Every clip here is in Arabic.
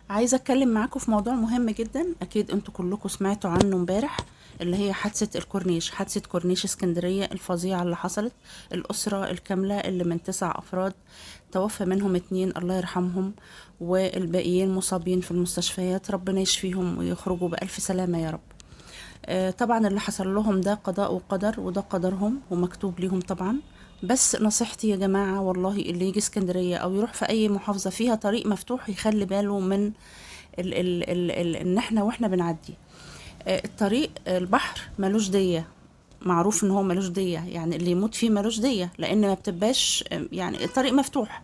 عايزة اتكلم معاكم في موضوع مهم جدا، اكيد انتوا كلكم سمعتوا عنه امبارح، اللي هي حادثة الكورنيش، حادثة كورنيش اسكندرية الفظيعة اللي حصلت. الأسرة الكاملة اللي من 9 أفراد توفى منهم 2 الله يرحمهم، والباقيين مصابين في المستشفيات، ربنا يشفيهم ويخرجوا بألف سلامة يا رب. طبعا اللي حصل لهم ده قضاء وقدر، وده قدرهم ومكتوب ليهم طبعا. بس نصيحتي يا جماعة والله، اللي يجي اسكندرية أو يروح في أي محافظة فيها طريق مفتوح يخلي باله من ان احنا واحنا بنعدي الطريق. البحر ملوش دية، معروف ان هو ملوش دية، يعني اللي يموت فيه ملوش دية، لان ما بتبقاش يعني الطريق مفتوح.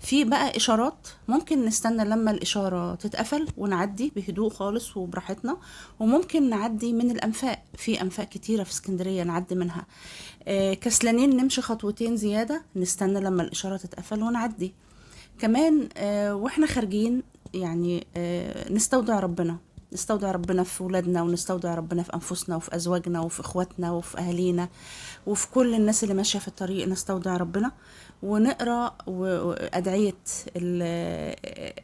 في بقى اشارات ممكن نستنى لما الاشارة تتقفل ونعدي بهدوء خالص وبراحتنا، وممكن نعدي من الانفاق، في انفاق كتيرة في اسكندرية نعدي منها. كسلانين نمشي خطوتين زيادة، نستنى لما الاشارة تتقفل ونعدي. كمان واحنا خارجين يعني نستودع ربنا، نستودع ربنا في ولادنا، ونستودع ربنا في أنفسنا وفي أزواجنا وفي إخواتنا وفي أهالينا وفي كل الناس اللي ماشية في الطريق، نستودع ربنا ونقرأ أدعية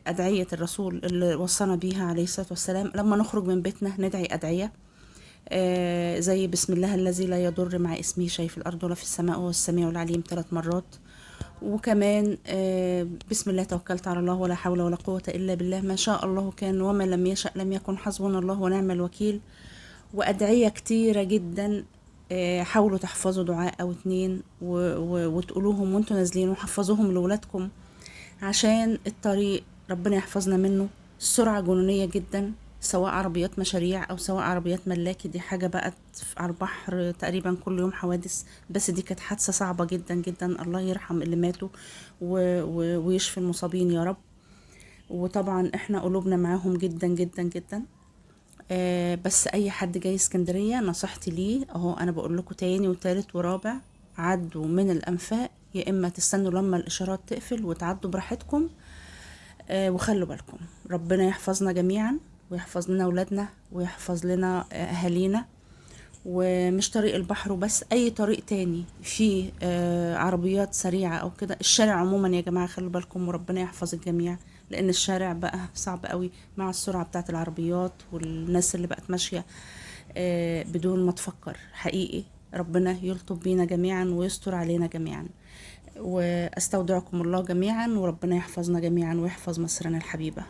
أدعية الرسول اللي وصانا بيها عليه الصلاة والسلام. لما نخرج من بيتنا ندعي أدعية زي بسم الله الذي لا يضر مع اسمه شيء في الأرض ولا في السماء وهو السميع العليم 3 مرات. وكمان بسم الله توكلت على الله ولا حول ولا قوة إلا بالله، ما شاء الله كان وما لم يشأ لم يكن، حسبنا الله ونعم الوكيل. وأدعية كتيرة جدا. حاولوا تحفظوا دعاء أو 2 وتقولوهم وانتوا نازلين، وحفظوهم لولادكم عشان الطريق ربنا يحفظنا منه. السرعة جنونية جدا، سواء عربيات مشاريع أو سواء عربيات ملاكي، دي حاجة بقت على البحر تقريبا كل يوم حوادث. بس دي كانت حادثة صعبة جدا جدا، الله يرحم اللي ماتوا ويشفي المصابين يا رب. وطبعا احنا قلوبنا معاهم جدا جدا جدا. بس اي حد جاي اسكندرية نصيحتي ليه اهو، انا بقول لكم تاني وتالت ورابع: عدوا من الانفاق، يا اما تستنوا لما الاشارات تقفل وتعدوا براحتكم. وخلوا بالكم، ربنا يحفظنا جميعا ويحفظ لنا اولادنا ويحفظ لنا اهالينا. ومش طريق البحر وبس، اي طريق تاني فيه عربيات سريعة او كده، الشارع عموما يا جماعة خلوا بالكم، وربنا يحفظ الجميع. لان الشارع بقى صعب قوي مع السرعة بتاعت العربيات والناس اللي بقت ماشية بدون ما تفكر حقيقي. ربنا يلطف بينا جميعا ويستر علينا جميعا. واستودعكم الله جميعا، وربنا يحفظنا جميعا ويحفظ مصرنا الحبيبة.